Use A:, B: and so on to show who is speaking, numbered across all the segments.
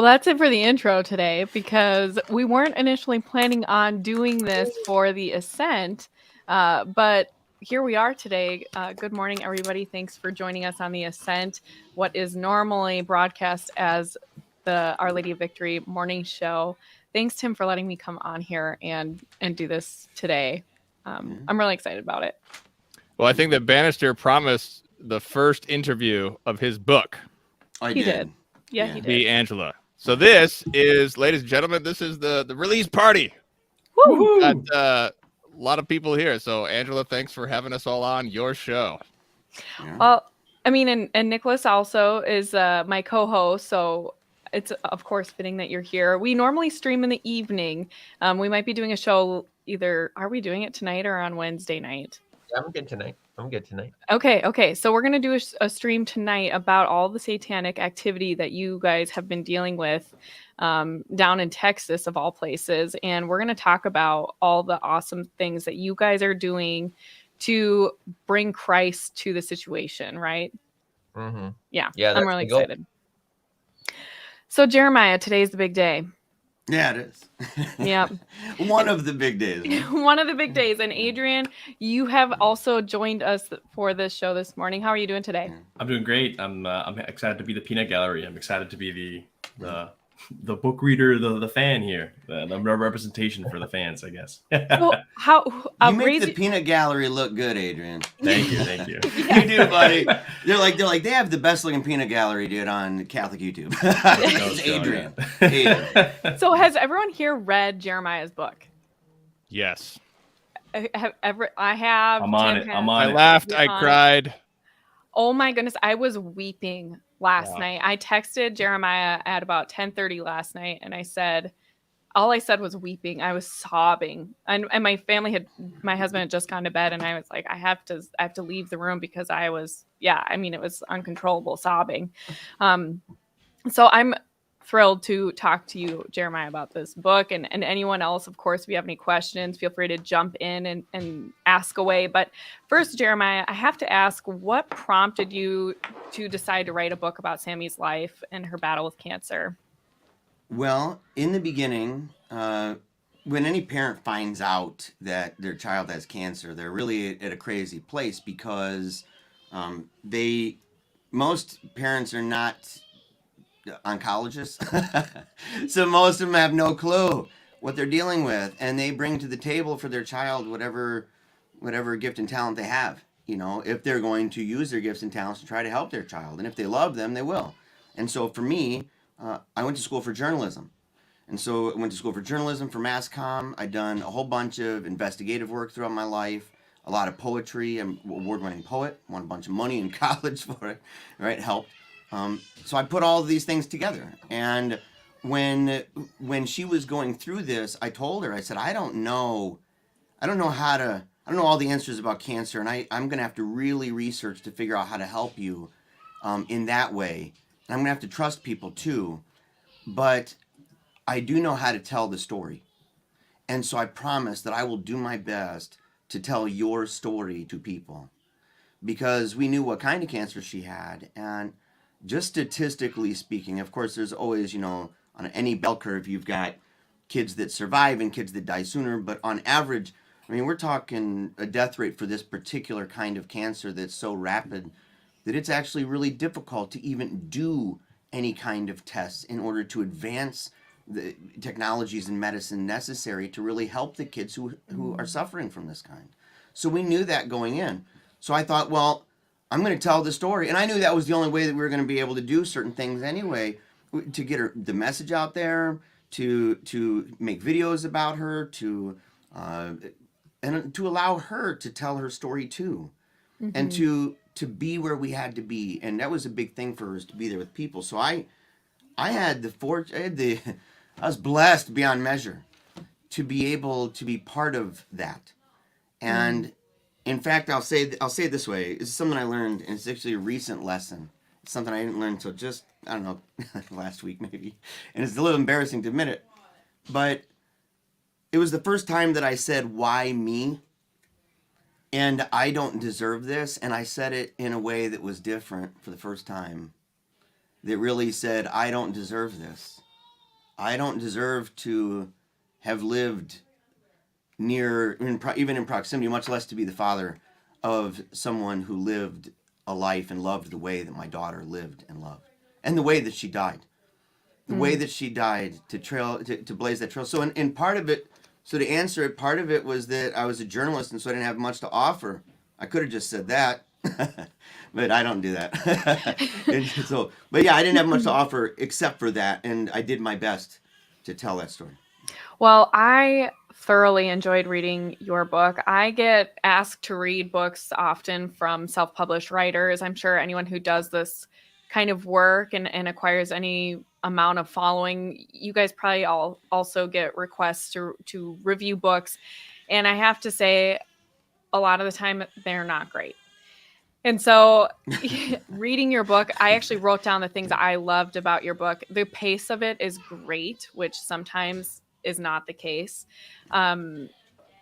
A: that's it for the intro today, because we weren't initially planning on doing this for the Ascent, but here we are today. Good morning, everybody. Thanks for joining us on the Ascent, what is normally broadcast as the Our Lady of Victory morning show. Thanks, Tim, for letting me come on here and do this today. I'm really excited about it.
B: Well, I think that Bannister promised the first interview of his book.
A: He did. Yeah, he did.
B: Be Angela. So this is, ladies and gentlemen, this is the release party.
A: Woo!
B: Got a lot of people here. So Angela, thanks for having us all on your show.
A: Yeah. Well, I mean, and Nicholas also is my co-host, so it's of course fitting that you're here. We normally stream in the evening. We might be doing a show either. Are we doing it tonight or on Wednesday night?
C: I'm good tonight.
A: Okay. So we're going to do a stream tonight about all the satanic activity that you guys have been dealing with down in Texas, of all places. And we're going to talk about all the awesome things that you guys are doing to bring Christ to the situation, right?
C: Mm-hmm.
A: Yeah, I'm really excited. So Jeremiah, today's the big day.
D: Yeah, it is.
A: Yeah.
D: One of the big days.
A: One of the big days. And Adrian, you have also joined us for this show this morning. How are you doing today?
E: I'm doing great. I'm excited to be the peanut gallery. I'm excited to be the book reader, the fan here, the representation for the fans, I guess.
A: So how
D: you make the peanut gallery look good, Adrian.
E: Thank you.
D: Yeah. You do, buddy. They're like they have the best looking peanut gallery, dude, on Catholic YouTube. Adrian.
A: So has everyone here read Jeremiah's book?
B: Yes.
A: I have.
E: I'm on it.
B: I laughed. I cried.
A: Oh my goodness, I was weeping last night. I texted Jeremiah at about 10:30 last night, and all I said was weeping. I was sobbing, and my husband had just gone to bed, and I was like, I have to leave the room because I was, it was uncontrollable sobbing. So I'm thrilled to talk to you, Jeremiah, about this book, and anyone else, of course. If you have any questions, feel free to jump in and ask away. But first, Jeremiah, I have to ask, what prompted you to decide to write a book about Sammy's life and her battle with cancer?
D: Well, in the beginning, when any parent finds out that their child has cancer, they're really at a crazy place because most parents are not oncologists. So most of them have no clue what they're dealing with, and they bring to the table for their child whatever gift and talent they have, if they're going to use their gifts and talents to try to help their child, and if they love them, they will. And so for me, I went to school for journalism, and so I went to school for journalism, for mass comm. I'd done a whole bunch of investigative work throughout my life, a lot of poetry. I'm an award-winning poet, won a bunch of money in college for it, right? Helped. So I put all of these things together, and when she was going through this, I told her, I said, I don't know all the answers about cancer, and I'm going to have to really research to figure out how to help you in that way. And I'm going to have to trust people too, but I do know how to tell the story. And so I promise that I will do my best to tell your story to people, because we knew what kind of cancer she had, and just statistically speaking, of course, there's always, on any bell curve, you've got kids that survive and kids that die sooner. But on average, we're talking a death rate for this particular kind of cancer that's so rapid that it's actually really difficult to even do any kind of tests in order to advance the technologies and medicine necessary to really help the kids who are suffering from this kind. So we knew that going in. So I thought, well, I'm going to tell the story. And I knew that was the only way that we were going to be able to do certain things anyway, to get the message out there, to make videos about her, and to allow her to tell her story too, and to be where we had to be. And that was a big thing for us, to be there with people. So I was blessed beyond measure to be able to be part of that. And in fact, I'll say it this way. It's something I learned, and it's actually a recent lesson. It's something I didn't learn until just, I don't know, last week maybe. And it's a little embarrassing to admit it. But it was the first time that I said, why me? And I don't deserve this. And I said it in a way that was different for the first time. That really said, I don't deserve this. I don't deserve to have lived near, even in proximity, much less to be the father of someone who lived a life and loved the way that my daughter lived and loved, and the way that she died. The way that she died to blaze that trail. So in part of it, so to answer it, part of it was that I was a journalist and so I didn't have much to offer. I could have just said that, but I don't do that. But yeah, I didn't have much to offer except for that, and I did my best to tell that story.
A: Well, I thoroughly enjoyed reading your book. I get asked to read books often from self-published writers. I'm sure anyone who does this kind of work and acquires any amount of following, you guys probably all also get requests to review books. And I have to say, a lot of the time, they're not great. And so reading your book, I actually wrote down the things I loved about your book. The pace of it is great, which sometimes is not the case.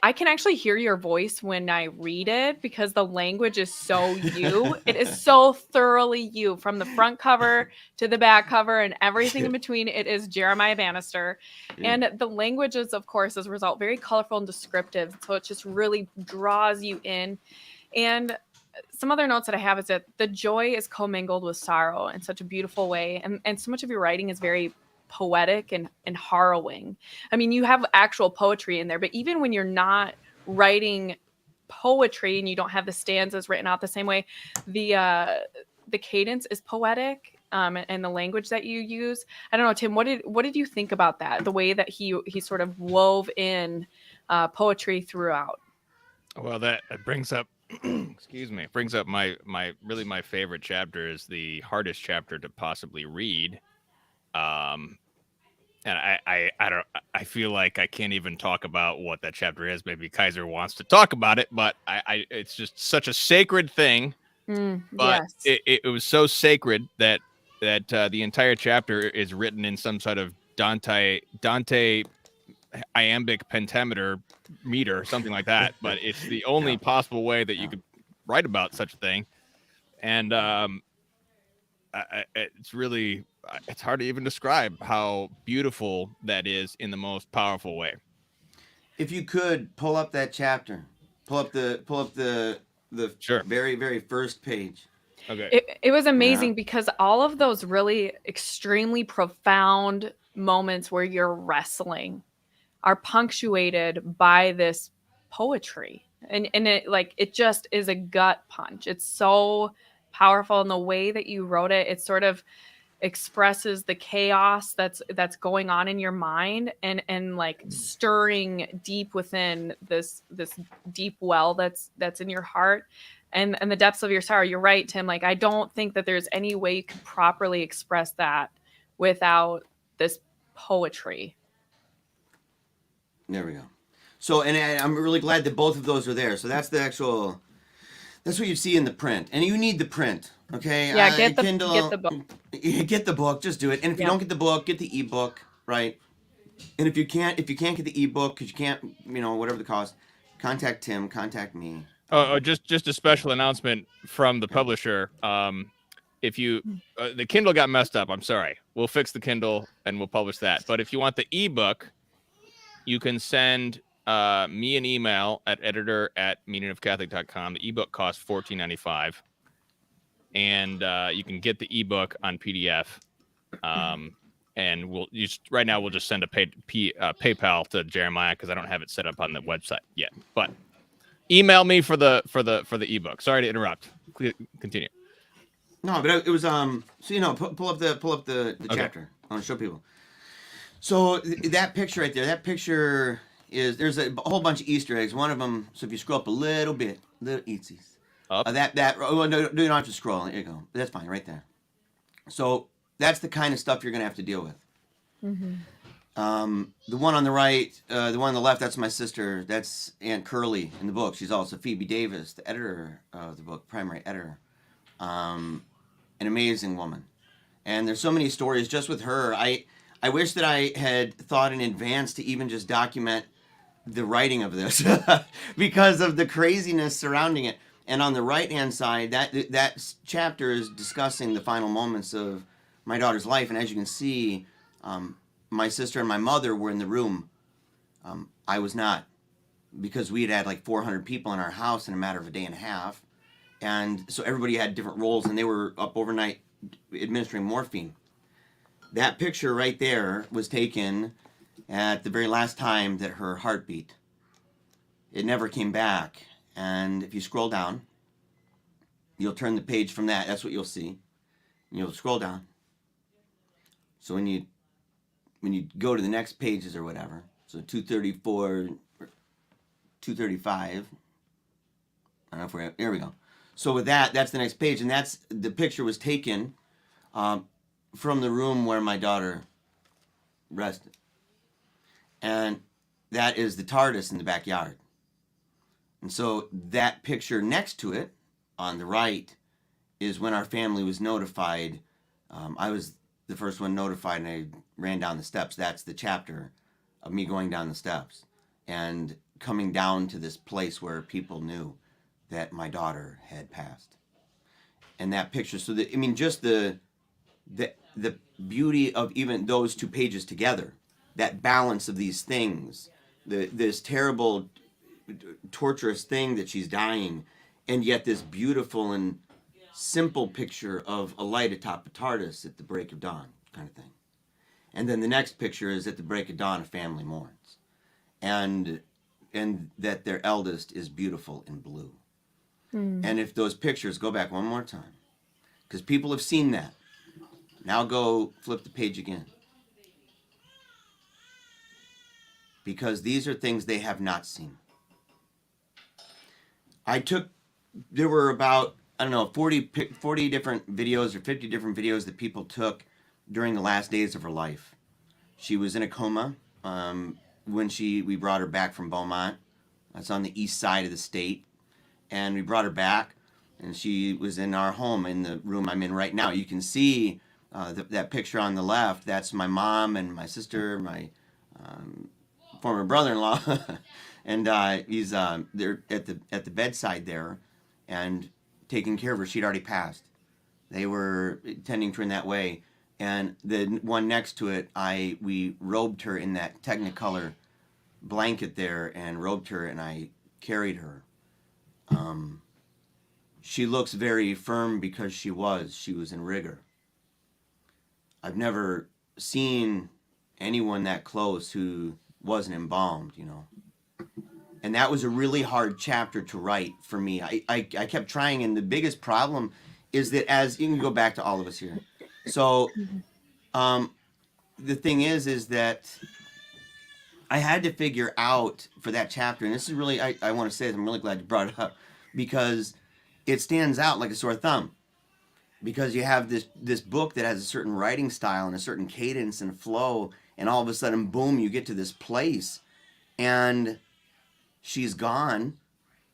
A: I can actually hear your voice when I read it because the language is so you. It is so thoroughly you, from the front cover to the back cover and everything in between. It is Jeremiah Bannister. And the language is, of course, as a result, very colorful and descriptive. So it just really draws you in. And some other notes that I have is that the joy is commingled with sorrow in such a beautiful way. And so much of your writing is very poetic and harrowing. I mean, you have actual poetry in there, but even when you're not writing poetry and you don't have the stanzas written out the same way, the cadence is poetic, and the language that you use. I don't know, Tim, what did you think about that? The way that he sort of wove in poetry throughout.
B: Well, that brings up excuse me, brings up my favorite chapter, is the hardest chapter to possibly read. And I feel like I can't even talk about what that chapter is. Maybe Kaiser wants to talk about it, but it's just such a sacred thing. But
A: Yes.
B: it was so sacred that the entire chapter is written in some sort of Dante iambic pentameter meter, something like that. But it's the only possible way that you could write about such a thing. And it's really, it's hard to even describe how beautiful that is in the most powerful way.
D: If you could pull up that chapter, pull up the
B: Sure.
D: very, very first page.
B: Okay.
A: It was amazing because all of those really extremely profound moments where you're wrestling are punctuated by this poetry. And it just is a gut punch. It's so powerful in the way that you wrote it. It sort of expresses the chaos that's going on in your mind and like stirring deep within this deep well that's in your heart and the depths of your sorrow. You're right, Tim. Like, I don't think that there's any way you could properly express that without this poetry.
D: There we go. So, and I'm really glad that both of those are there. So that's that's what you see in the print, and you need the print. Okay.
A: Yeah, get the book.
D: Get the book. Just do it. And if you don't get the book, get the ebook. Right. And if you can't get the ebook because you can't, whatever the cost, contact Tim. Contact me.
B: Just a special announcement from the publisher. If you the Kindle got messed up, I'm sorry. We'll fix the Kindle and we'll publish that. But if you want the ebook, you can send me an email at editor@meaningofcatholic.com. The ebook costs $14.95, and you can get the ebook on PDF. And we'll just send a PayPal to Jeremiah because I don't have it set up on the website yet. But email me for the ebook. Sorry to interrupt. Continue.
D: No, but it was pull up the chapter. I want to show people. So that picture right there, there's a whole bunch of Easter eggs. One of them, so if you scroll up a little bit, little eatsies.
B: Up.
D: No, you don't have to scroll. There you go. That's fine, right there. So that's the kind of stuff you're gonna have to deal with. Mm-hmm. The one on the right, the one on the left, that's my sister. That's Aunt Curly in the book. She's also Phoebe Davis, the editor of the book, primary editor. An amazing woman. And there's so many stories just with her. I wish that I had thought in advance to even just document the writing of this because of the craziness surrounding it. And on the right-hand side, that chapter is discussing the final moments of my daughter's life. And as you can see, my sister and my mother were in the room. I was not, because we had like 400 people in our house in a matter of a day and a half. And so everybody had different roles, and they were up overnight administering morphine. That picture right there was taken at the very last time that her heart beat. It never came back. And if you scroll down, you'll turn the page from that. That's what you'll see. And you'll scroll down. So when you go to the next pages or whatever, so 234, 235, I don't know if we're, here we go. So with that, that's the next page, and that's, the picture was taken from the room where my daughter rested. And that is the TARDIS in the backyard. And so that picture next to it, on the right, is when our family was notified. I was the first one notified, and I ran down the steps. That's the chapter of me going down the steps and coming down to this place where people knew that my daughter had passed. And that picture, so that, I mean, just the beauty of even those two pages together, that balance of these things, this terrible, torturous thing that she's dying, and yet this beautiful and simple picture of a light atop a TARDIS at the break of dawn, kind of thing. And then the next picture is at the break of dawn, a family mourns, and that their eldest is beautiful in blue. And if those pictures, go back one more time, because people have seen that. Now go flip the page again. Because these are things they have not seen. There were about, I don't know, 40 different videos or 50 different videos that people took during the last days of her life. She was in a coma when we brought her back from Beaumont. That's on the east side of the state. And we brought her back, and she was in our home in the room I'm in right now. You can see that picture on the left. That's my mom and my sister, my former brother-in-law, and he's there at the bedside there, and taking care of her. She'd already passed. They were tending to her in that way. And the one next to it, we robed her in that Technicolor blanket there, and robed her, and I carried her. She looks very firm because she was in rigor. I've never seen anyone that close who wasn't embalmed, you know. And that was a really hard chapter to write for me. I kept trying, and the biggest problem is that, as you can go back to all of us here. So the thing is that I had to figure out for that chapter, and this is really, I want to say this, I'm really glad you brought it up, because it stands out like a sore thumb. Because you have this book that has a certain writing style and a certain cadence and flow, and all of a sudden, boom, you get to this place, and she's gone,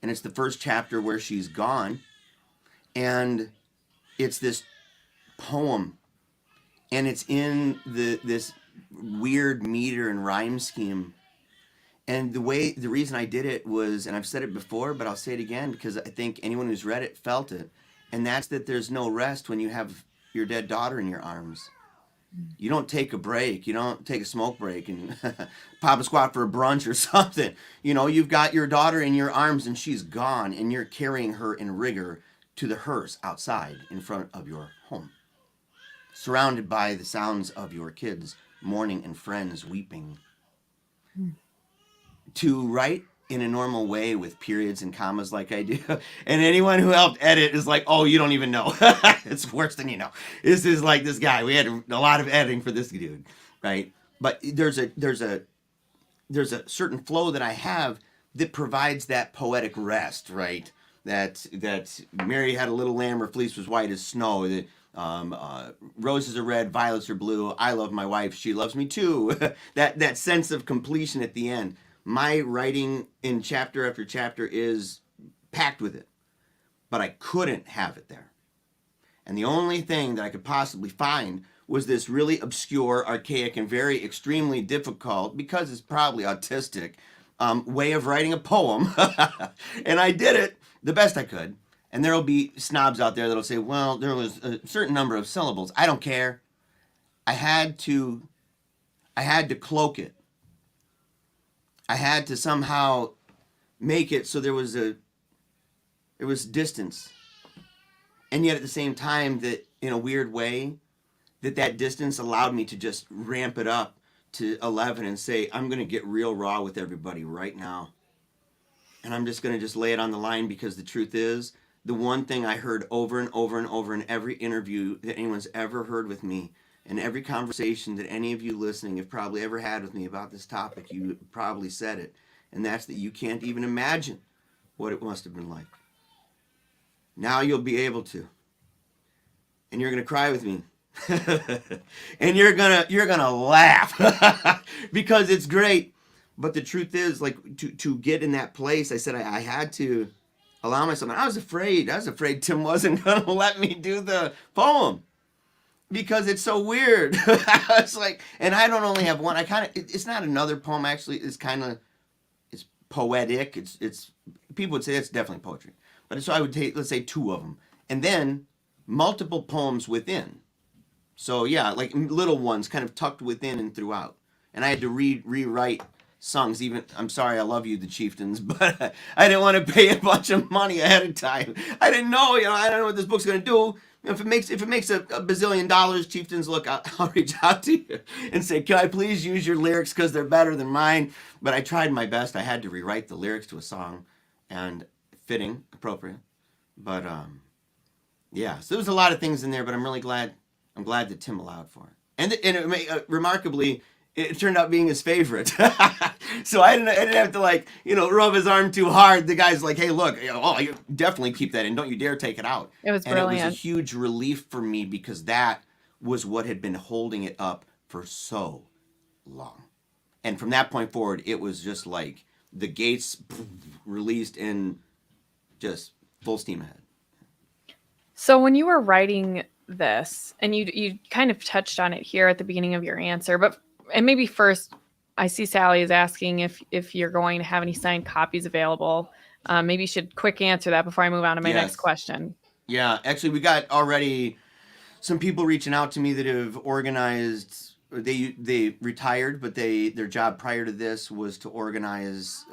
D: and it's the first chapter where she's gone, and it's this poem, and it's in this weird meter and rhyme scheme. And the reason I did it was, and I've said it before, but I'll say it again, because I think anyone who's read it felt it, and that's that there's no rest when you have your dead daughter in your arms. You don't take a break. You don't take a smoke break and pop a squat for a brunch or something. You know, you've got your daughter in your arms, and she's gone, and you're carrying her in rigor to the hearse outside in front of your home, surrounded by the sounds of your kids mourning and friends weeping. To write in a normal way with periods and commas like I do, and anyone who helped edit is like, oh, you don't even know. It's worse than you know. This is like this guy. We had a lot of editing for this dude, right? But there's a certain flow that I have that provides that poetic rest, right? That Mary had a little lamb, her fleece was white as snow. That roses are red, violets are blue. I love my wife, she loves me too. that sense of completion at the end. My writing in chapter after chapter is packed with it, but I couldn't have it there. And the only thing that I could possibly find was this really obscure, archaic, and very extremely difficult, because it's probably autistic, way of writing a poem. And I did it the best I could. And there'll be snobs out there that'll say, well, there was a certain number of syllables. I don't care. I had to I had to cloak it. I had to somehow make it so there was distance. And yet at the same time that in a weird way, that distance allowed me to just ramp it up to 11 and say, I'm going to get real raw with everybody right now. And I'm just going to just lay it on the line, because the truth is, the one thing I heard over and over and over in every interview that anyone's ever heard with me, and every conversation that any of you listening have probably ever had with me about this topic, you probably said it. And that's that you can't even imagine what it must have been like. Now you'll be able to. And you're going to cry with me. And you're gonna laugh because it's great. But the truth is, like, to get in that place, I said I had to allow myself. And I was afraid Tim wasn't gonna let me do the poem because it's so weird. I was like, and I don't only have one. It's not another poem, actually. It's poetic. It's people would say it's definitely poetry. But so I would take, let's say, 2 of them, and then multiple poems within. So yeah, like little ones kind of tucked within and throughout. And I had to rewrite songs. Even, I'm sorry, I love you, the Chieftains, but I didn't want to pay a bunch of money ahead of time. I didn't know, I don't know what this book's gonna do. If it makes a bazillion dollars, Chieftains, look, I'll reach out to you and say, can I please use your lyrics because they're better than mine? But I tried my best. I had to rewrite the lyrics to a song, and fitting, appropriate. But yeah, so there was a lot of things in there, but I'm really glad. I'm glad that Tim allowed for it, remarkably, it turned out being his favorite. So I didn't have to rub his arm too hard. The guy's like, hey, look, you definitely keep that in. Don't you dare take it out.
A: It was brilliant.
D: And it was a huge relief for me because that was what had been holding it up for so long. And from that point forward, it was just like the gates released and just full steam ahead.
A: So when you were writing this, and you kind of touched on it here at the beginning of your answer, and maybe first, I see Sally is asking if you're going to have any signed copies available. Maybe you should quick answer that before I move on to my next question.
D: Yeah, actually, we got already some people reaching out to me that have organized. They retired, but their job prior to this was to organize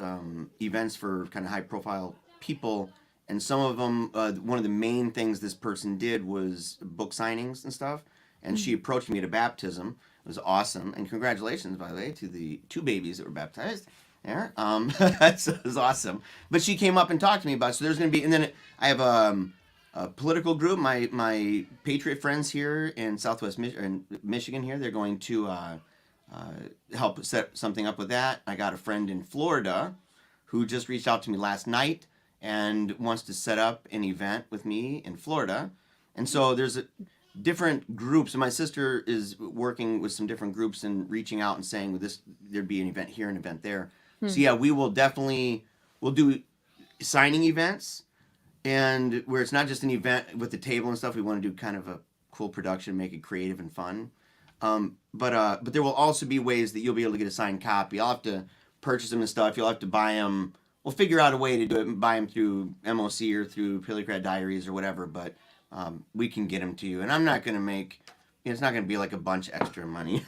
D: events for kind of high profile people. And some of them, one of the main things this person did was book signings and stuff. And she approached me at a baptism. It was awesome. And congratulations, by the way, to the 2 babies that were baptized there. It was awesome. But she came up and talked to me about it. So there's going to be, and then I have a political group, my Patriot friends here in Southwest Michigan here. They're going to help set something up with that. I got a friend in Florida who just reached out to me last night and wants to set up an event with me in Florida. And so there's different groups. And my sister is working with some different groups and reaching out and saying, there'd be an event here, an event there. So yeah, we'll do signing events, and where it's not just an event with the table and stuff. We want to do kind of a cool production, make it creative and fun. But there will also be ways that you'll be able to get a signed copy. I'll have to purchase them and stuff. You'll have to buy them. We'll figure out a way to do it and buy them through MOC or through Paleocratdiaries or whatever, but we can get them to you. And I'm not going to it's not going to be like a bunch extra money.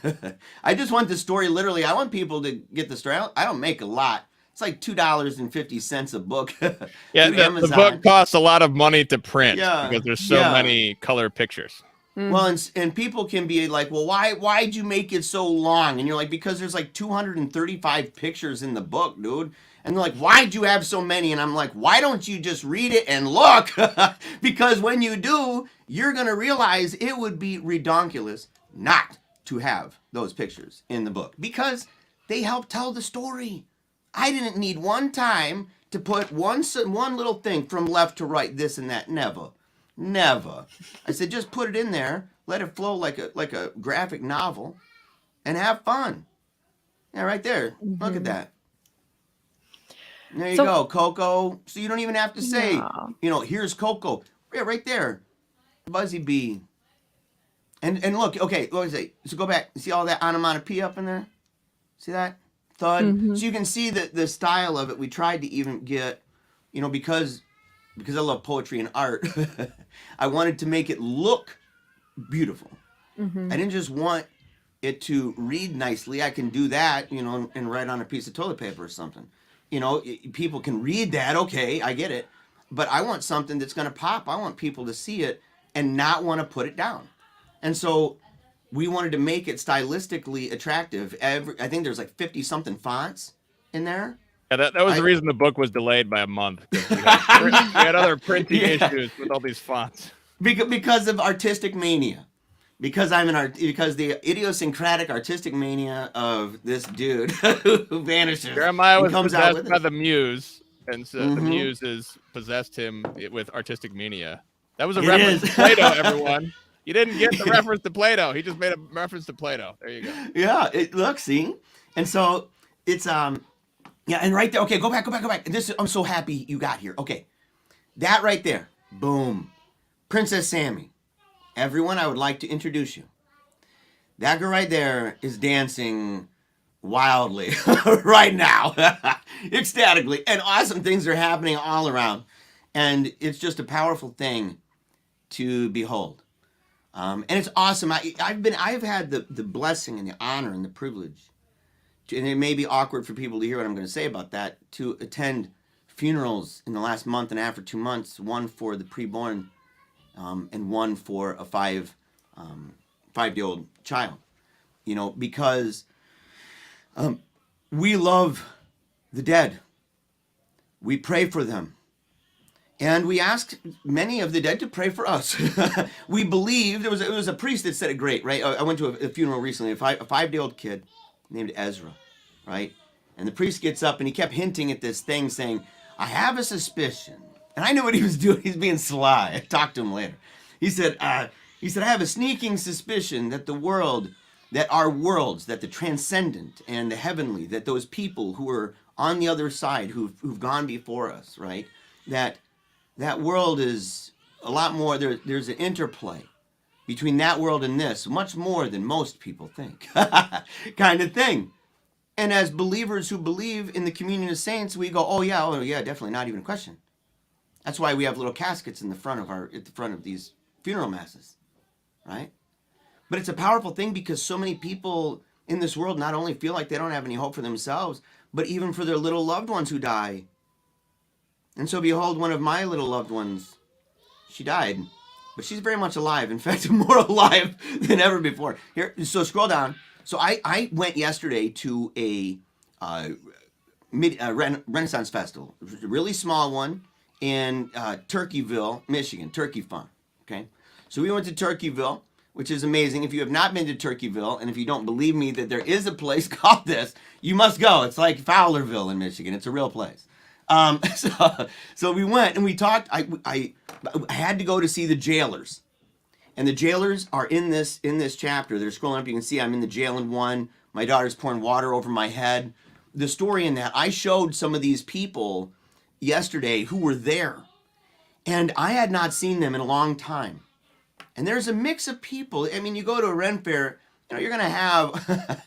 D: I just want the story, literally. I want people to get the story. I don't make a lot. It's like $2.50 a book.
B: Yeah, the book costs a lot of money to print because there's so many color pictures.
D: Well, and people can be like, well, why'd you make it so long? And you're like, because there's like 235 pictures in the book, dude. And they're like, why'd you have so many? And I'm like, why don't you just read it and look? Because when you do, you're going to realize it would be redonkulous not to have those pictures in the book because they help tell the story. I didn't need one time to put one little thing from left to right, this and that. Never. I said, just put it in there, let it flow like a graphic novel, and have fun. Yeah, right there. Look at that. There you go, Coco. So you don't even have to say, here's Coco. Yeah, right there. Buzzy bee. And look, okay, what was it? So go back. See all that onomatopoeia up in there? See that? Thud. So you can see the style of it. We tried to even get, because I love poetry and art, I wanted to make it look beautiful. I didn't just want it to read nicely, I can do that, you know, and write on a piece of toilet paper or something. You know, people can read that. Okay, I get it. But I want something that's going to pop. I want people to see it and not want to put it down. And so we wanted to make it stylistically attractive. I think there's like 50 something fonts in there.
B: Yeah, that was the reason the book was delayed by a month. We had other printing issues with all these fonts.
D: Because of artistic mania. Because because the idiosyncratic artistic mania of this dude who vanishes.
B: Jeremiah was
D: comes out
B: possessed by the muse, and so the muses possessed him with artistic mania. That was a reference to Plato, everyone. You didn't get the reference to Plato. He just made a reference to Plato. There you go.
D: Yeah, look, see? And so it's yeah, and right there. Okay, go back. I'm so happy you got here. Okay. That right there. Boom. Princess Sammy. Everyone, I would like to introduce you. That girl right there is dancing wildly right now, ecstatically, and awesome things are happening all around. And it's just a powerful thing to behold. And it's awesome. I've had the blessing and the honor and the privilege, and it may be awkward for people to hear what I'm going to say about that, to attend funerals in the last month and a half or 2 months, one for the preborn and one for a 5-day-old child, you know, because we love the dead. We pray for them. And we ask many of the dead to pray for us. We believe, it was a priest that said it great, right? I went to a funeral recently, a 5-day-old kid named Ezra, right? And the priest gets up and he kept hinting at this thing saying, I have a suspicion. And I knew what he was doing. He's being sly. I talked to him later. He said, I have a sneaking suspicion that our worlds, that the transcendent and the heavenly, that those people who are on the other side, who've gone before us, right? That world is a lot more, there's an interplay between that world and this, much more than most people think, kind of thing. And as believers who believe in the communion of saints, we go, oh yeah, definitely, not even a question. That's why we have little caskets at the front of these funeral masses, right? But it's a powerful thing because so many people in this world not only feel like they don't have any hope for themselves, but even for their little loved ones who die. And so behold, one of my little loved ones, she died, but she's very much alive. In fact, more alive than ever before. Here, so scroll down. So I went yesterday to a Renaissance Festival, a really small one in Turkeyville, Michigan, Turkey Fun. Okay, so we went to Turkeyville, which is amazing. If you have not been to Turkeyville, and if you don't believe me that there is a place called this, you must go. It's like Fowlerville in Michigan. It's a real place. So we went and we talked. I had to go to see the jailers, and the jailers are in this chapter. They're scrolling up. You can see I'm in the jail in one. My daughter's pouring water over my head. The story in that, I showed some of these people yesterday who were there, and I had not seen them in a long time. And there's a mix of people. I mean, you go to a Ren Fair, you know, you're going to have,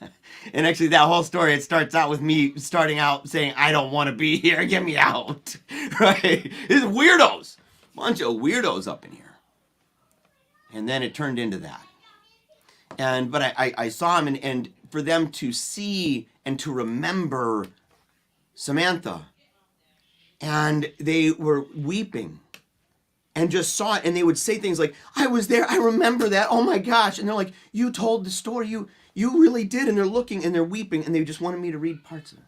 D: and actually that whole story, it starts out with me starting out saying, I don't want to be here, get me out, right? It's weirdos, bunch of weirdos up in here. And then it turned into that. But I saw them, and for them to see and to remember Samantha, and they were weeping and just saw it, and they would say things like, I was there, I remember that, oh my gosh. And they're like, you told the story, you really did. And they're looking and they're weeping, and they just wanted me to read parts of it.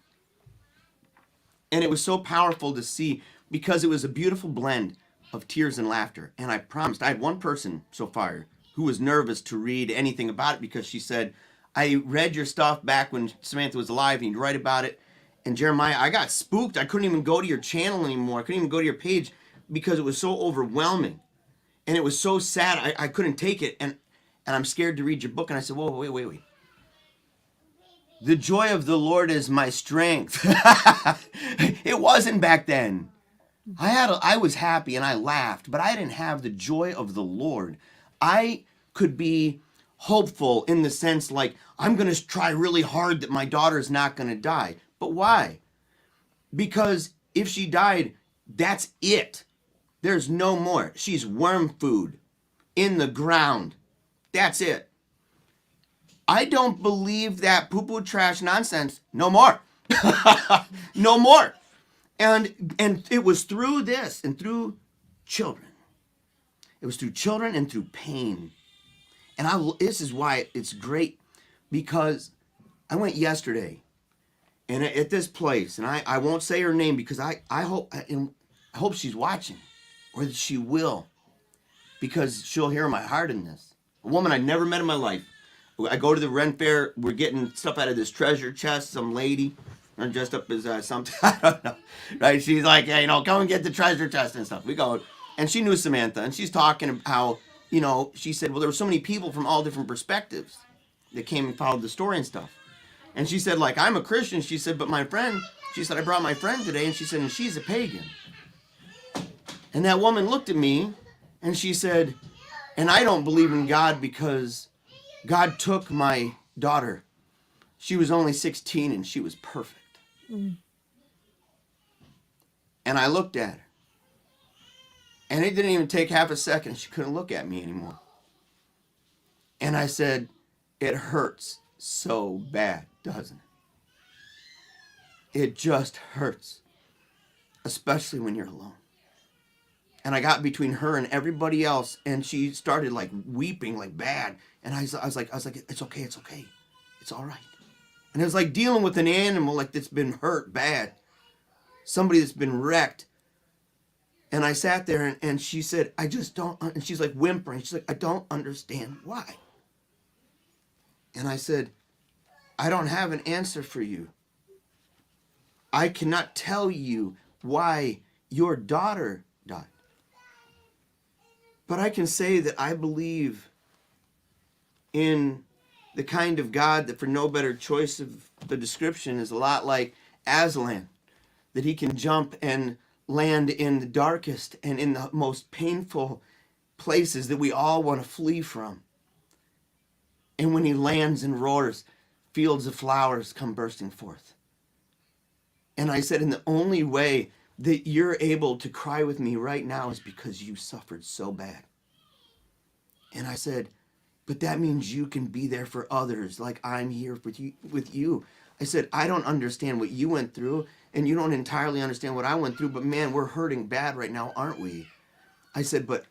D: And it was so powerful to see, because it was a beautiful blend of tears and laughter. And I promised, I had one person so far who was nervous to read anything about it, because she said, I read your stuff back when Samantha was alive and you'd write about it. And Jeremiah, I got spooked. I couldn't even go to your channel anymore. I couldn't even go to your page because it was so overwhelming. And it was so sad. I couldn't take it. And I'm scared to read your book. And I said, whoa, wait. The joy of the Lord is my strength. It wasn't back then. I was happy and I laughed, but I didn't have the joy of the Lord. I could be hopeful in the sense like, I'm going to try really hard that my daughter's not going to die. But why? Because if she died, that's it. There's no more. She's worm food in the ground. That's it. I don't believe that poo-poo trash nonsense no more. No more. And it was through this and through children. It was through children and through pain. And this is why it's great, because I went yesterday and at this place, and I won't say her name because I hope she's watching, or that she will, because she'll hear my heart in this. A woman I'd never met in my life. I go to the Ren Fair. We're getting stuff out of this treasure chest. Some lady, I'm dressed up as something. I don't know. Right? She's like, hey, come and get the treasure chest and stuff. We go. And she knew Samantha. And she's talking about how, she said, well, there were so many people from all different perspectives that came and followed the story and stuff. And she said, like, I'm a Christian. She said, but my friend, she said, I brought my friend today. And she said, and she's a pagan. And that woman looked at me and she said, and I don't believe in God because God took my daughter. She was only 16 and she was perfect. Mm. And I looked at her. And it didn't even take half a second. She couldn't look at me anymore. And I said, it hurts so bad, doesn't it? It just hurts. Especially when you're alone. And I got between her and everybody else, and she started like weeping like bad. And I was like, it's okay, it's all right. And it was like dealing with an animal like that's been hurt bad, somebody that's been wrecked. And I sat there, and she said, I just don't. And she's like whimpering. She's like, I don't understand why. And I said, I don't have an answer for you. I cannot tell you why your daughter died. But I can say that I believe in the kind of God that, for no better choice of the description, is a lot like Aslan, that he can jump and land in the darkest and in the most painful places that we all want to flee from. And when he lands and roars, fields of flowers come bursting forth. And I said, and the only way that you're able to cry with me right now is because you suffered so bad. And I said, but that means you can be there for others like I'm here with you. I said, I don't understand what you went through, and you don't entirely understand what I went through, but man, we're hurting bad right now, aren't we? I said, but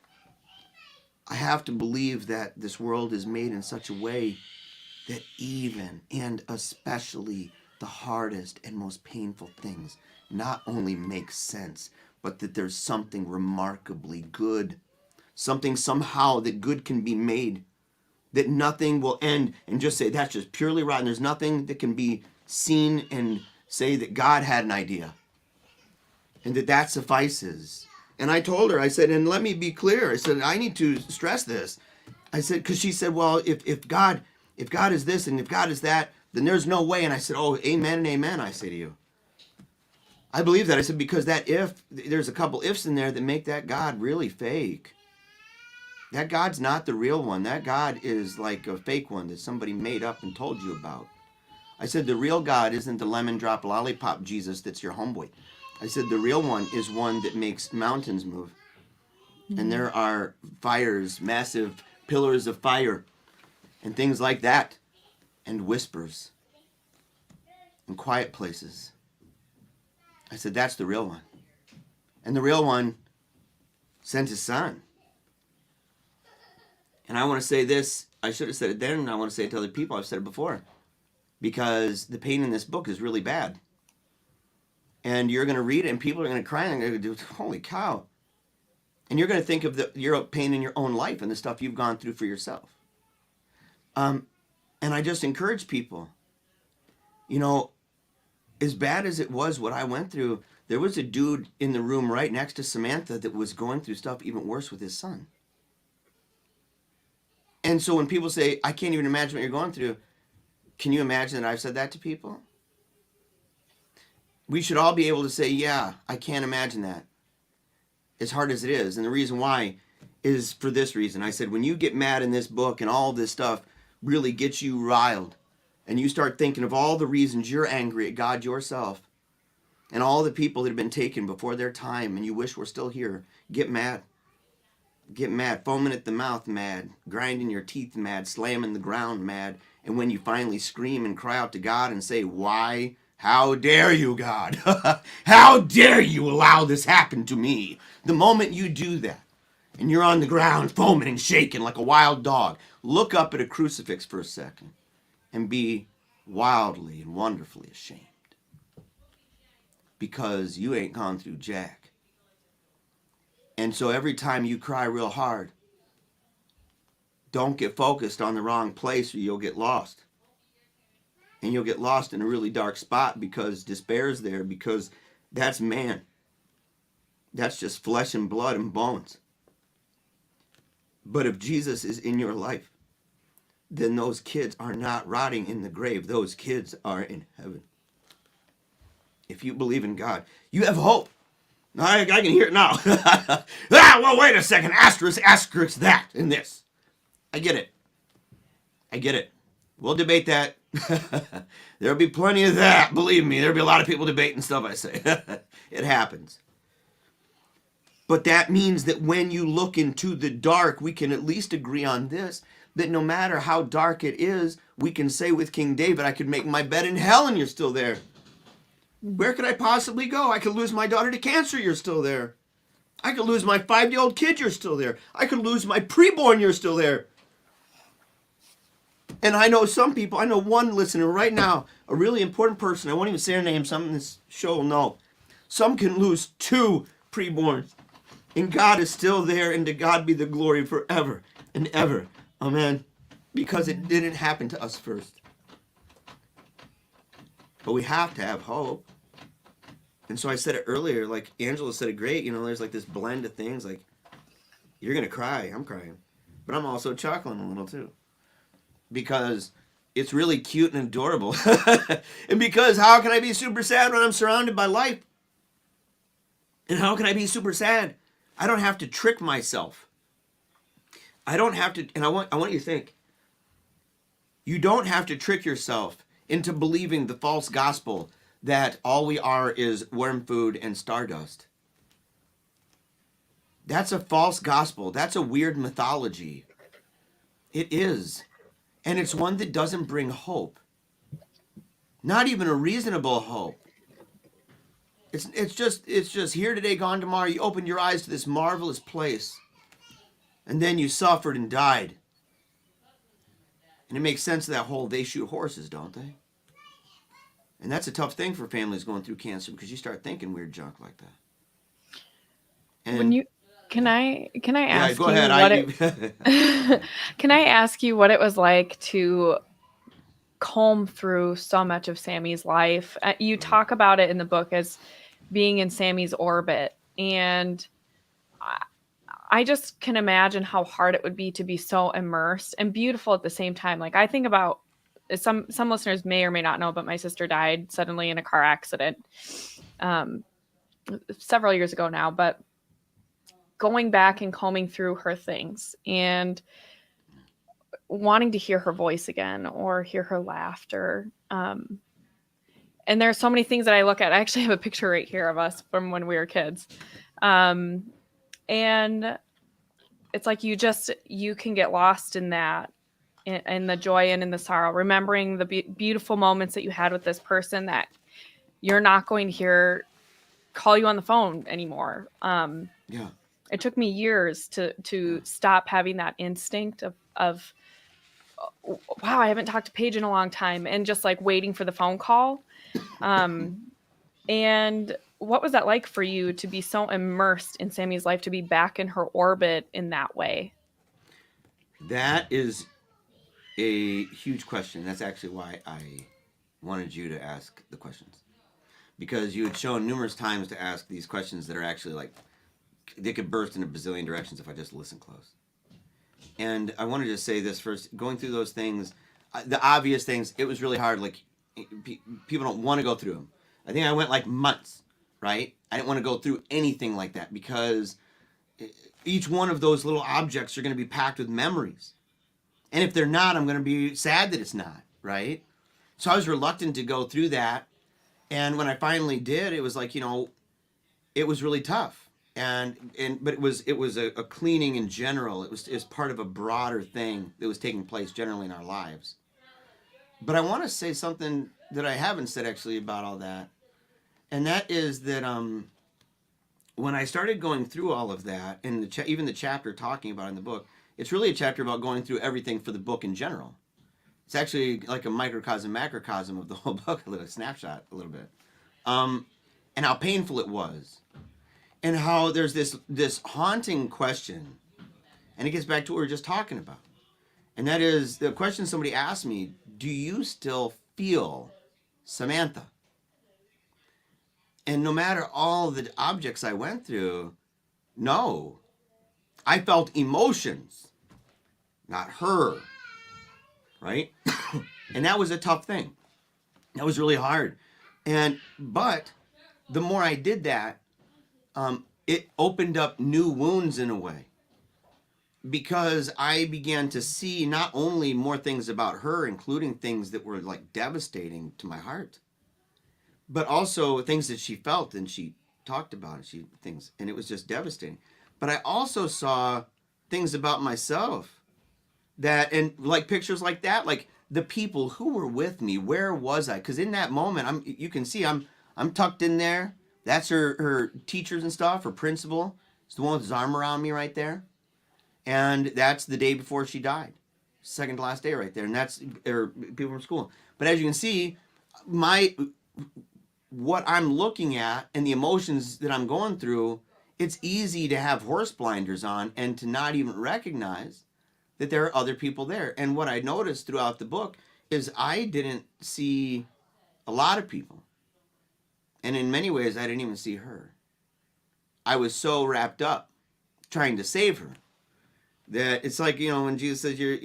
D: I have to believe that this world is made in such a way that even and especially the hardest and most painful things not only make sense, but that there's something remarkably good, something somehow that good can be made, that nothing will end and just say that's just purely rotten. There's nothing that can be seen and say that God had an idea and that suffices. And I told her, I said, and let me be clear, I said, I need to stress this. I said, because she said, well, if God is this and if God is that, then there's no way. And I said, oh, amen and amen, I say to you. I believe that. I said, because there's a couple ifs in there that make that God really fake. That God's not the real one. That God is like a fake one that somebody made up and told you about. I said, the real God isn't the lemon drop lollipop Jesus that's your homeboy. I said, the real one is one that makes mountains move. Mm-hmm. And there are fires, massive pillars of fire, and things like that, and whispers, and quiet places. I said, that's the real one. And the real one sent his son. And I want to say this, I should have said it then, and I want to say it to other people, I've said it before, because the pain in this book is really bad. And you're going to read it, and people are going to cry, and they're going to do, holy cow. And you're going to think of your pain in your own life and the stuff you've gone through for yourself. And I just encourage people, as bad as it was what I went through, there was a dude in the room right next to Samantha that was going through stuff even worse with his son. And so when people say, I can't even imagine what you're going through, can you imagine that I've said that to people? We should all be able to say, yeah, I can't imagine that, as hard as it is. And the reason why is for this reason. I said, when you get mad in this book and all this stuff really gets you riled, and you start thinking of all the reasons you're angry at God yourself, and all the people that have been taken before their time, and you wish were still here, get mad. Get mad, foaming at the mouth mad, grinding your teeth mad, slamming the ground mad, And when you finally scream and cry out to God and say, why? How dare you, God? How dare you allow this happen to me? The moment you do that, and you're on the ground foaming and shaking like a wild dog, look up at a crucifix for a second and be wildly and wonderfully ashamed. Because you ain't gone through jack. And so every time you cry real hard, don't get focused on the wrong place or you'll get lost. And you'll get lost in a really dark spot because despair's there, because that's man. That's just flesh and blood and bones. But if Jesus is in your life, then those kids are not rotting in the grave. Those kids are in heaven. If you believe in God, you have hope. I can hear it now. Well, wait a second. Asterisk that in this. I get it. We'll debate that. There'll be plenty of that. Believe me, there'll be a lot of people debating stuff I say. It happens. But that means that when you look into the dark, we can at least agree on this, that no matter how dark it is, we can say with King David, I could make my bed in hell and you're still there. Where could I possibly go? I could lose my daughter to cancer, you're still there. I could lose my 5-year-old kid, you're still there. I could lose my preborn, you're still there. And I know some people, I know one listener right now, a really important person, I won't even say her name, some in this show will know. Some can lose 2 preborns. And God is still there, and to God be the glory forever and ever. Amen. Because it didn't happen to us first. But we have to have hope. And so I said it earlier, like Angela said it great, there's like this blend of things, like, you're going to cry, I'm crying. But I'm also chuckling a little too. Because it's really cute and adorable. And because how can I be super sad when I'm surrounded by life? And how can I be super sad? I don't have to trick myself. I don't have to, and I want you to think. You don't have to trick yourself into believing the false gospel that all we are is worm food and stardust. That's a false gospel. That's a weird mythology. It is. And it's one that doesn't bring hope. Not even a reasonable hope. It's just here today, gone tomorrow. You opened your eyes to this marvelous place. And then you suffered and died. And it makes sense of that whole they shoot horses, don't they? And that's a tough thing for families going through cancer because you start thinking weird junk like that. And
A: When you can I ask
D: go
A: you
D: ahead.
A: can I ask you what it was like to comb through so much of Sammy's life? You talk about it in the book as being in Sammy's orbit, and I just can imagine how hard it would be to be so immersed and beautiful at the same time. Like I think about some listeners may or may not know, but my sister died suddenly in a car accident several years ago now. But going back and combing through her things and wanting to hear her voice again or hear her laughter. And there are so many things that I look at. I actually have a picture right here of us from when we were kids. And it's like you can get lost in that, in the joy and in the sorrow, remembering the beautiful moments that you had with this person that you're not going to hear call you on the phone anymore.
D: Yeah.
A: It took me years to stop having that instinct of wow, I haven't talked to Paige in a long time, and just like waiting for the phone call. And what was that like for you to be so immersed in Sammy's life, to be back in her orbit in that way?
D: That is a huge question. That's actually why I wanted you to ask the questions. Because you had shown numerous times to ask these questions that are actually like, they could burst in a bazillion directions if I just listen close. And I wanted to say this first, going through those things, the obvious things, it was really hard. Like, people don't want to go through them. I think I went like months, right? I didn't want to go through anything like that because each one of those little objects are going to be packed with memories. And if they're not, I'm going to be sad that it's not, right? So I was reluctant to go through that. And when I finally did, it was like, it was really tough. But it was a cleaning in general. It was part of a broader thing that was taking place generally in our lives. But I want to say something that I haven't said actually about all that, and that is that when I started going through all of that, and even the chapter talking about in the book, it's really a chapter about going through everything for the book in general. It's actually like a microcosm, macrocosm of the whole book, a little snapshot, a little bit, and how painful it was, and how there's this haunting question, and it gets back to what we were just talking about, and that is the question somebody asked me: do you still feel Samantha? And no matter all the objects I went through, no, I felt emotions, not her, right? And that was a tough thing. That was really hard. But the more I did that, it opened up new wounds in a way, because I began to see not only more things about her, including things that were like devastating to my heart, but also things that she felt and she talked about, and it was just devastating. But I also saw things about myself and like pictures like that, like the people who were with me, where was I? Because in that moment, you can see I'm tucked in there. That's her teachers and stuff, her principal. It's the one with his arm around me right there. And that's the day before she died. Second to last day right there. And that's people from school. But as you can see, what I'm looking at and the emotions that I'm going through, it's easy to have horse blinders on and to not even recognize that there are other people there. And what I noticed throughout the book is I didn't see a lot of people. And in many ways, I didn't even see her. I was so wrapped up trying to save her that it's like, when Jesus says you're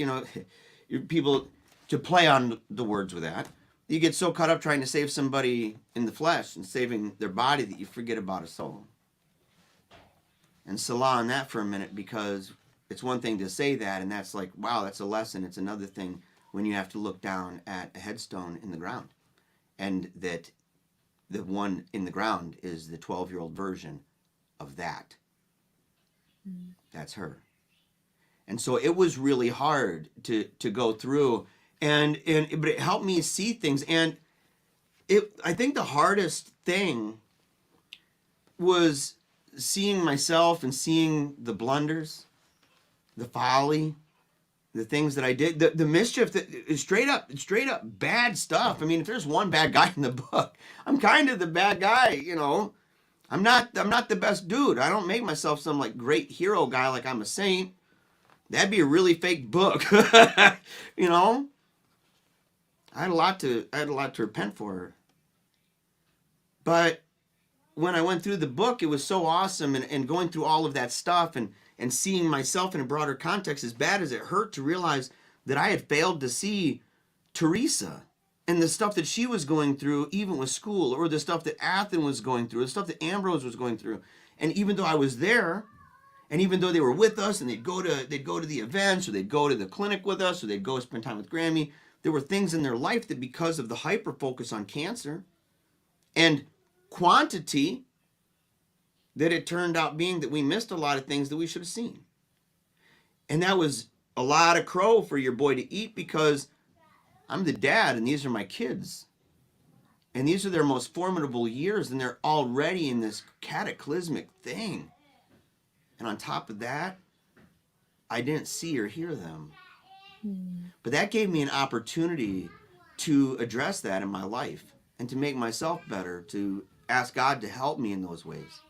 D: people, to play on the words with that, you get so caught up trying to save somebody in the flesh and saving their body that you forget about a soul. And Salah on that for a minute, because it's one thing to say that, and that's like, wow, that's a lesson. It's another thing when you have to look down at a headstone in the ground, and that the one in the ground is the 12-year-old version of that. That's her. And so it was really hard to go through, but it helped me see things. And I think the hardest thing was seeing myself and seeing the blunders, the folly, the things that I did, the mischief, that is straight up bad stuff. I mean, if there's one bad guy in the book, I'm kind of the bad guy, I'm not the best dude. I don't make myself some like great hero guy like I'm a saint. That'd be a really fake book. I had a lot to repent for. But when I went through the book, it was so awesome, and going through all of that stuff and seeing myself in a broader context, as bad as it hurt to realize that I had failed to see Teresa and the stuff that she was going through, even with school, or the stuff that Athen was going through, the stuff that Ambrose was going through. And even though I was there, and even though they were with us and they'd go to the events, or they'd go to the clinic with us, or they'd go spend time with Grammy, there were things in their life that, because of the hyper focus on cancer and quantity, that it turned out being that we missed a lot of things that we should have seen. And that was a lot of crow for your boy to eat, because I'm the dad and these are my kids. And these are their most formidable years, and they're already in this cataclysmic thing. And on top of that, I didn't see or hear them. But that gave me an opportunity to address that in my life and to make myself better, to ask God to help me in those ways.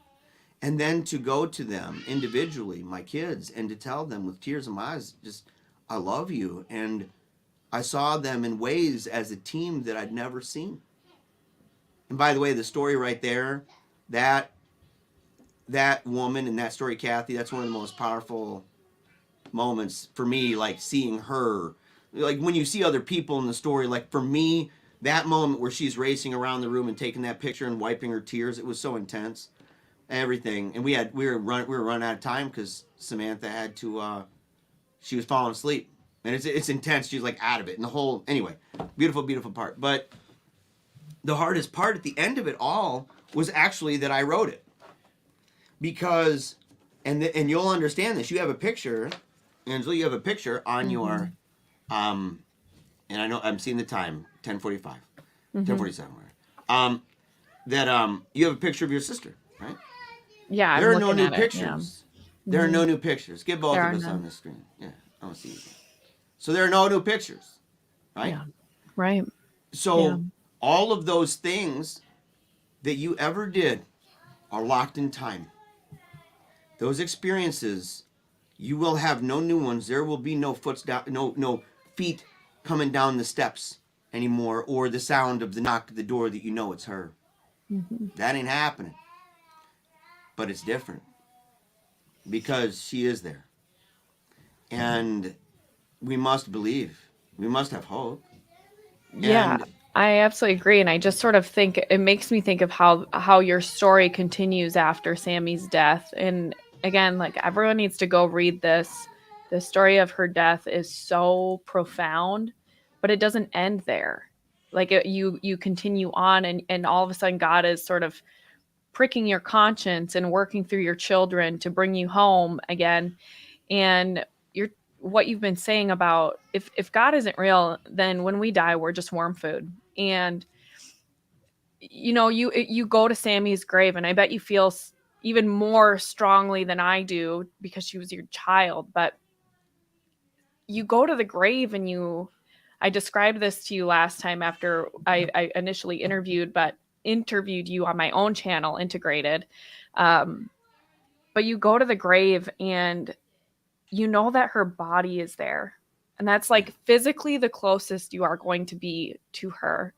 D: And then to go to them individually, my kids, and to tell them with tears in my eyes, just, I love you. And I saw them in ways as a team that I'd never seen. And by the way, the story right there, that woman in that story, Kathy, that's one of the most powerful moments for me, like seeing her. Like when you see other people in the story, like for me, that moment where she's racing around the room and taking that picture and wiping her tears, it was so intense. Everything. And we were running out of time because Samantha had to she was falling asleep. And it's intense. She's like out of it. And the whole, anyway, beautiful, beautiful part. But the hardest part at the end of it all was actually that I wrote it. Because, and you'll understand this, you have a picture, Angela, you have a picture on your and I know I'm seeing the time, 10:45,
A: Mhm.
D: 10:47. That you have a picture of your sister, right?
A: Yeah, I'm
D: There are no
A: looking
D: new
A: at it. Yeah.
D: pictures. There are no new pictures. Get both
A: There
D: of
A: are
D: us on
A: none.
D: the screen. Yeah, I want to see you. So there are no new pictures, right?
A: Yeah. Right.
D: So
A: Yeah.
D: all of those things that you ever did are locked in time. Those experiences, you will have no new ones. There will be no no feet coming down the steps anymore, or the sound of the knock at the door that you know it's her.
A: Mhm.
D: That ain't happening. But it's different because she is there, and we must believe. We must have hope.
A: Yeah,
D: And
A: I absolutely agree, and I just sort of think it makes me think of how your story continues after Sammy's death. And again, like everyone needs to go read this. The story of her death is so profound, but it doesn't end there. Like you continue on, and all of a sudden God is sort of pricking your conscience and working through your children to bring you home again. And you're what you've been saying about if God isn't real, then when we die, we're just worm food. And you go to Sammy's grave, and I bet you feel even more strongly than I do because she was your child. But you go to the grave, and I described this to you last time after I initially interviewed you on my own channel, Integrated. Um, but you go to the grave, and you know that her body is there. And that's like physically the closest you are going to be to her.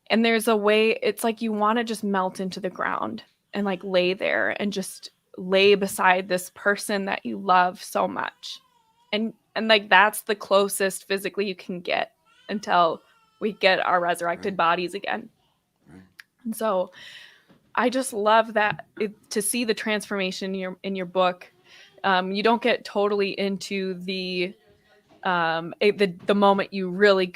A: And there's a way, it's like you want to just melt into the ground and like lay there and just lay beside this person that you love so much. And like that's the closest physically you can get until we get our resurrected bodies again.
D: Right.
A: And so I just love that to see the transformation in your book. You don't get totally into the moment you really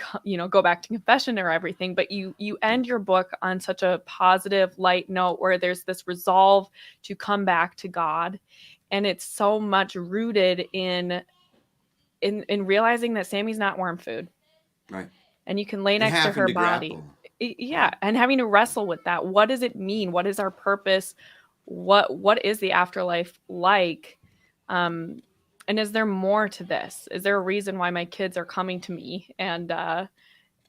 A: go back to confession or everything, but you end your book on such a positive, light note where there's this resolve to come back to God, and it's so much rooted in realizing that Sammy's not worm food,
D: right.
A: and you can lay
D: And
A: next to
D: having
A: her
D: to
A: body.
D: grapple.
A: Yeah, and having to wrestle with that. What does it mean? What is our purpose? What is the afterlife like? And is there more to this? Is there a reason why my kids are coming to me and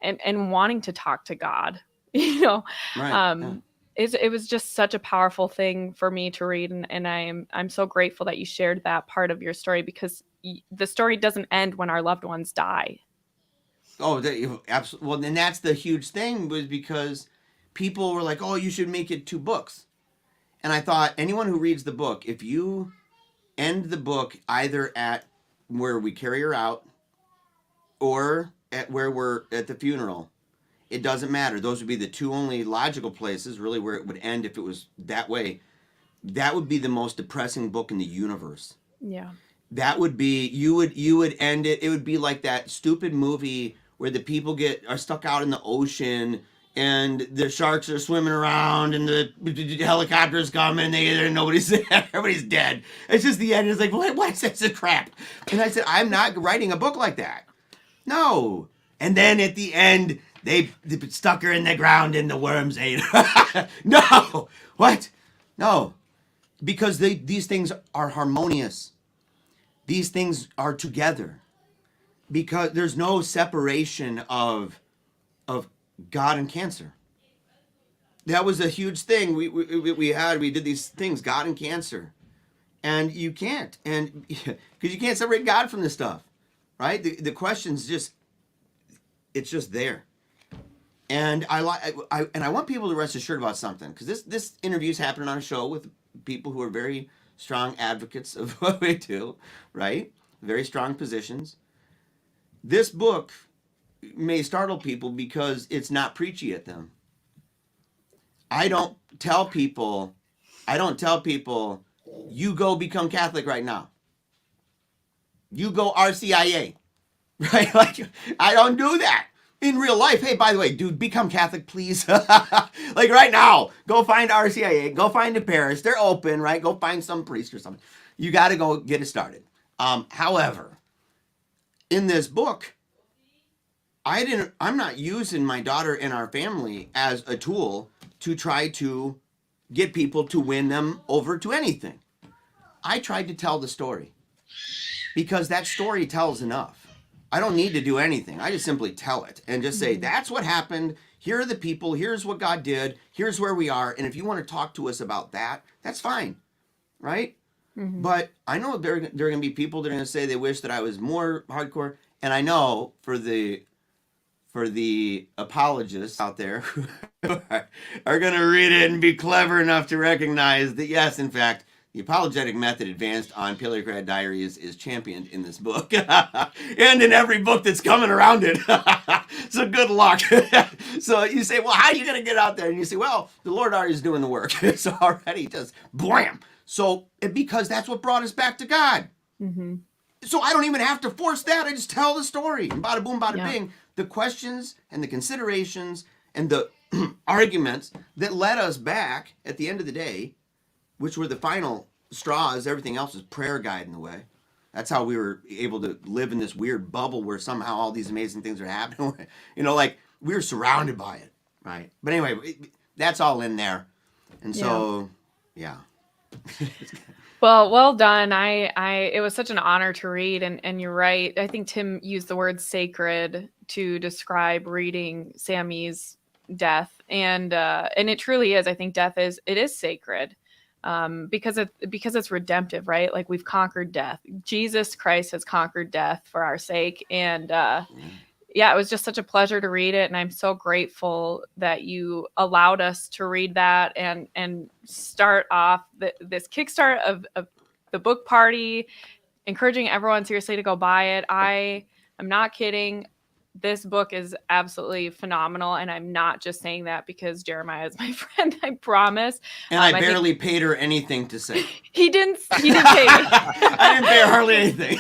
A: wanting to talk to God? You know,
D: Right. Yeah.
A: it was just such a powerful thing for me to read, and I'm so grateful that you shared that part of your story, because the story doesn't end when our loved ones die.
D: Oh, absolutely. Well, and that's the huge thing, was because people were like, "Oh, you should make it 2 books," and I thought anyone who reads the book, if you end the book either at where we carry her out or at where we're at the funeral, it doesn't matter. Those would be the 2 only logical places, really, where it would end if it was that way. That would be the most depressing book in the universe.
A: Yeah.
D: That would be, you would end it. It would be like that stupid movie where the people are stuck out in the ocean and the sharks are swimming around and the helicopters come and nobody's there, everybody's dead. It's just the end. It's like, what is this crap? And I said, I'm not writing a book like that. No. And then at the end, they stuck her in the ground and the worms ate her. No. What? No. Because these things are harmonious. These things are together. Because there's no separation of God and cancer. That was a huge thing we did these things, God and cancer. And you can't. And because you can't separate God from this stuff. Right? The question's just, it's just there. And I want people to rest assured about something, because this interview is happening on a show with people who are very strong advocates of what we do, right? Very strong positions. This book may startle people because it's not preachy at them. I don't tell people, you go become Catholic right now. You go RCIA, right? Like, I don't do that. In real life, hey, by the way, dude, become Catholic, please. Like right now, go find RCIA, go find a parish. They're open, right? Go find some priest or something. You got to go get it started. However, in this book, I'm not using my daughter and our family as a tool to try to get people to win them over to anything. I tried to tell the story because that story tells enough. I don't need to do anything. I just simply tell it and just say, that's what happened. Here are the people. Here's what God did. Here's where we are. And if you want to talk to us about that, that's fine. Right? But I know there are going to be people that are going to say they wish that I was more hardcore. And I know for the apologists out there who are going to read it and be clever enough to recognize that, yes, in fact, the apologetic method advanced on Paleocrat Diaries is championed in this book and in every book that's coming around it. So good luck. So you say, well, how are you going to get out there? And you say, well, the Lord already is doing the work. So already just blam. So because that's what brought us back to God. So I don't even have to force that. I just tell the story. And bada boom, bada bing. The questions and the considerations and the arguments that led us back at the end of the day, which were the final straws, everything else was prayer guide in the way. That's how we were able to live in this weird bubble where somehow all these amazing things are happening. You know, like we were surrounded by it, right? But anyway, that's all in there. And so, yeah.
A: Well done. It was such an honor to read, and you're right. I think Tim used the word sacred to describe reading Sammy's death, and it truly is. I think death is sacred, because it's redemptive, right? Like we've conquered death. Jesus Christ has conquered death for our sake, and yeah, it was just such a pleasure to read it, and I'm so grateful that you allowed us to read that and start off this kickstart of the book party, encouraging everyone seriously to go buy it. I am not kidding. This book is absolutely phenomenal, and I'm not just saying that because Jeremiah is my friend. I promise.
D: And I barely paid her anything to say.
A: He didn't pay me.
D: I didn't pay her hardly anything.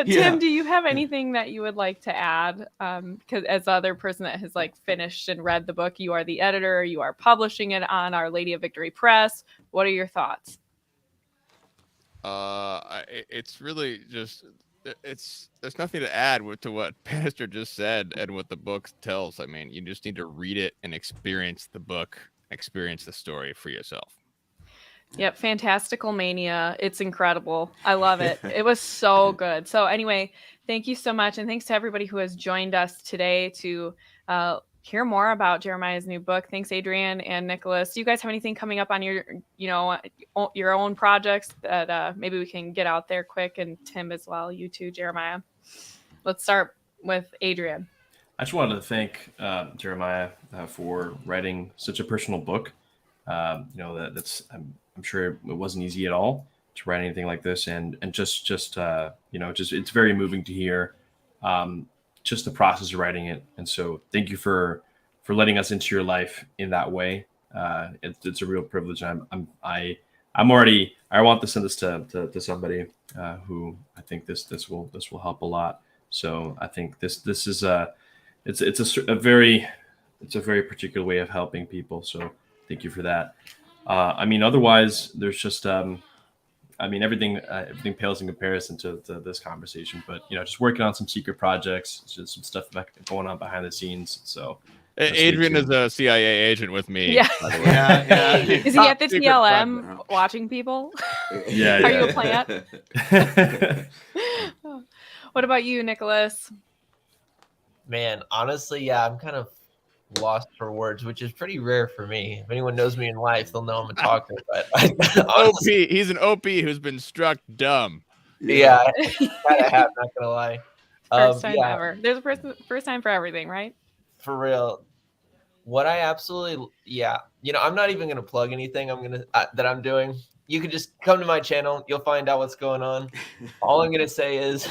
A: Tim, do you have anything that you would like to add? Because as the other person that has like finished and read the book, you are the editor. You are publishing it on Our Lady of Victory Press. What are your thoughts?
B: It's really just. There's nothing to add to what Bannister just said and what the book tells. I mean, you just need to read it and experience the book, experience the story for yourself.
A: Yep, Fantastical Mania. It's incredible. I love it. It was so good. So anyway, thank you so much, and thanks to everybody who has joined us today to hear more about Jeremiah's new book. Thanks, Adrian and Nicholas. Do you guys have anything coming up on your own projects that maybe we can get out there quick? And Tim as well, you too, Jeremiah. Let's start with Adrian.
E: I just wanted to thank Jeremiah for writing such a personal book. That's I'm sure it wasn't easy at all to write anything like this, and just it's very moving to hear. Just the process of writing it, and so thank you for letting us into your life in that way. It's a real privilege. I want to send this to somebody who I think this will help a lot. So I think this is it's a very particular way of helping people. So thank you for that. Otherwise there's just everything pales in comparison to this conversation, but just working on some secret projects, just some stuff going on behind the scenes. So
B: Adrian is a CIA agent with me.
A: Yeah.
B: By the way.
D: Yeah.
A: Is he at the TLM watching people?
E: Yeah.
A: Are you a plant? What about you, Nicholas?
C: Man, honestly, yeah, I'm kind of lost for words, which is pretty rare for me. If anyone knows me in life, they'll know I'm a talker. But honestly,
B: he's an OP who's been struck dumb.
C: Yeah, I kind of have, not gonna lie.
A: First time ever. There's a first time for everything, right?
C: For real. What I absolutely, I'm not even gonna plug anything that I'm doing. You can just come to my channel. You'll find out what's going on. All I'm gonna say is,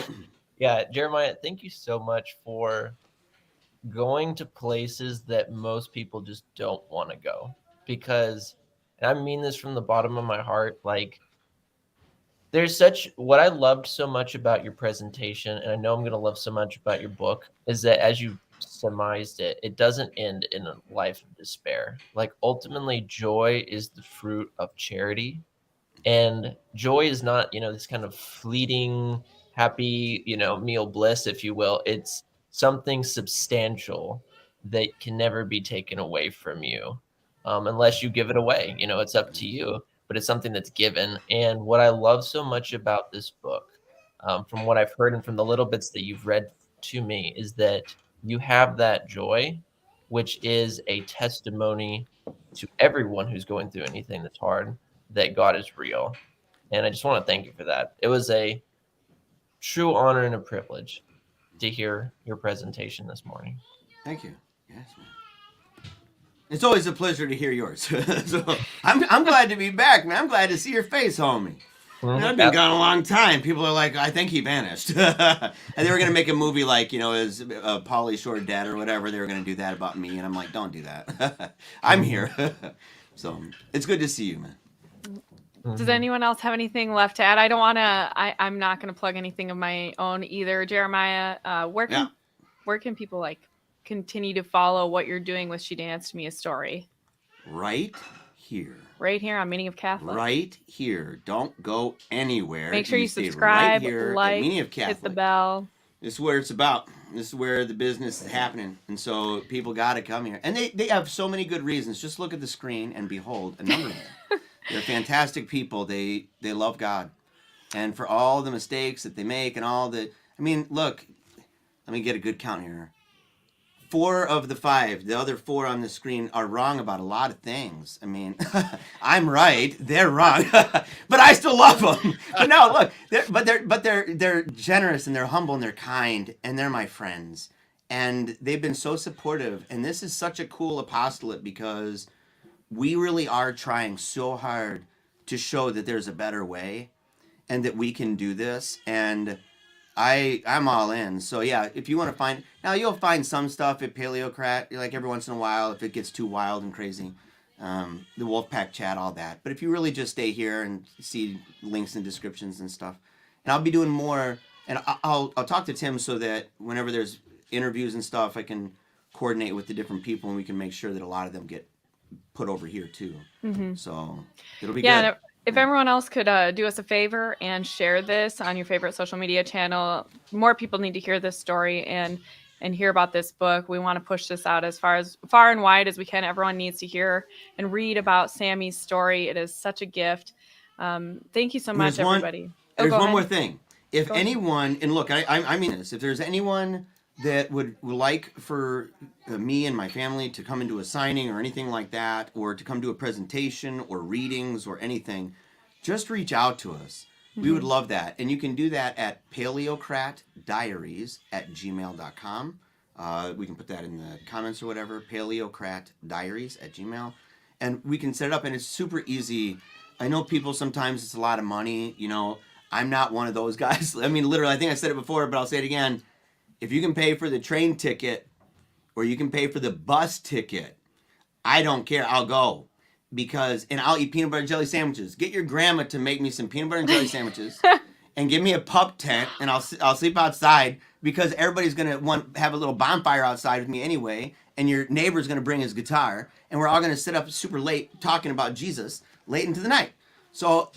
C: Jeremiah, thank you so much for going to places that most people just don't want to go, because, and I mean this from the bottom of my heart, like what I loved so much about your presentation, and I know I'm going to love so much about your book, is that as you surmised it, it doesn't end in a life of despair. Like ultimately joy is the fruit of charity, and joy is not, this kind of fleeting, happy, meal bliss, if you will. It's something substantial that can never be taken away from you, unless you give it away. You know, it's up to you, but it's something that's given. And what I love so much about this book, from what I've heard and from the little bits that you've read to me, is that you have that joy, which is a testimony to everyone who's going through anything that's hard, that God is real. And I just want to thank you for that. It was a true honor and a privilege to hear your presentation this morning.
D: Thank you. Yes, man. It's always a pleasure to hear yours. So I'm glad to be back, man. I'm glad to see your face, homie. I've been gone a long time. People are like, I think he vanished. And they were going to make a movie like, you know, as Pauly Shore dead or whatever. They were going to do that about me. And I'm like, don't do that. I'm here. So it's good to see you, man.
A: Does anyone else have anything left to add? I don't want to, I'm not going to plug anything of my own either. Jeremiah, where can people like continue to follow what you're doing with She Danced Me a Story?
D: Right here.
A: Right here on Meaning of Catholic.
D: Right here. Don't go anywhere.
A: Make sure you subscribe,
D: right here
A: like,
D: at Meaning of Catholic.
A: hit the bell.
D: This is where it's about. This is where the business is happening. And so people got to come here. And they have so many good reasons. Just look at the screen and behold a number of them. They're fantastic people. They love God. And for all the mistakes that they make and all the... I mean, look, let me get a good count here. 4 of the 5, the other 4 on the screen, are wrong about a lot of things. I mean, I'm right, they're wrong, but I still love them. But no, look, they're generous and they're humble and they're kind and they're my friends. And they've been so supportive. And this is such a cool apostolate because we really are trying so hard to show that there's a better way and that we can do this. And I'm all in. So yeah, if you want to find, now you'll find some stuff at Paleocrat, like every once in a while, if it gets too wild and crazy, the Wolfpack chat, all that. But if you really just stay here and see links and descriptions and stuff, and I'll be doing more, and I'll talk to Tim so that whenever there's interviews and stuff, I can coordinate with the different people and we can make sure that a lot of them get put over here too. So it'll be good.
A: If everyone else could do us a favor and share this on your favorite social media channel, more people need to hear this story and hear about this book. We want to push this out as far and wide as we can. Everyone needs to hear and read about Sammy's story. It is such a gift. Thank you so much, everybody.
D: There's one more thing. If anyone, and look, I mean this, if there's anyone that would like for me and my family to come into a signing or anything like that, or to come to a presentation or readings or anything, just reach out to us. We would love that. And you can do that at paleocratdiaries@gmail.com. We can put that in the comments or whatever, paleocratdiaries@gmail. And we can set it up, and it's super easy. I know people sometimes it's a lot of money. You know, I'm not one of those guys. I mean, literally, I think I said it before, but I'll say it again. If you can pay for the train ticket or you can pay for the bus ticket, I don't care. I'll go. And I'll eat peanut butter and jelly sandwiches. Get your grandma to make me some peanut butter and jelly sandwiches and give me a pup tent, and I'll sleep outside because everybody's going to have a little bonfire outside with me anyway, and your neighbor's going to bring his guitar, and we're all going to sit up super late talking about Jesus late into the night. So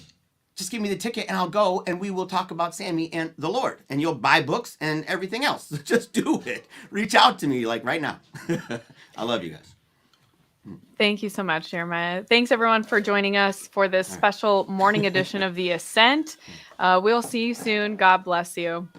D: just give me the ticket and I'll go and we will talk about Sammy and the Lord. And you'll buy books and everything else. Just do it. Reach out to me like right now. I love you guys.
A: Thank you so much, Jeremiah. Thanks everyone for joining us for this special morning edition of The Ascent. We'll see you soon. God bless you.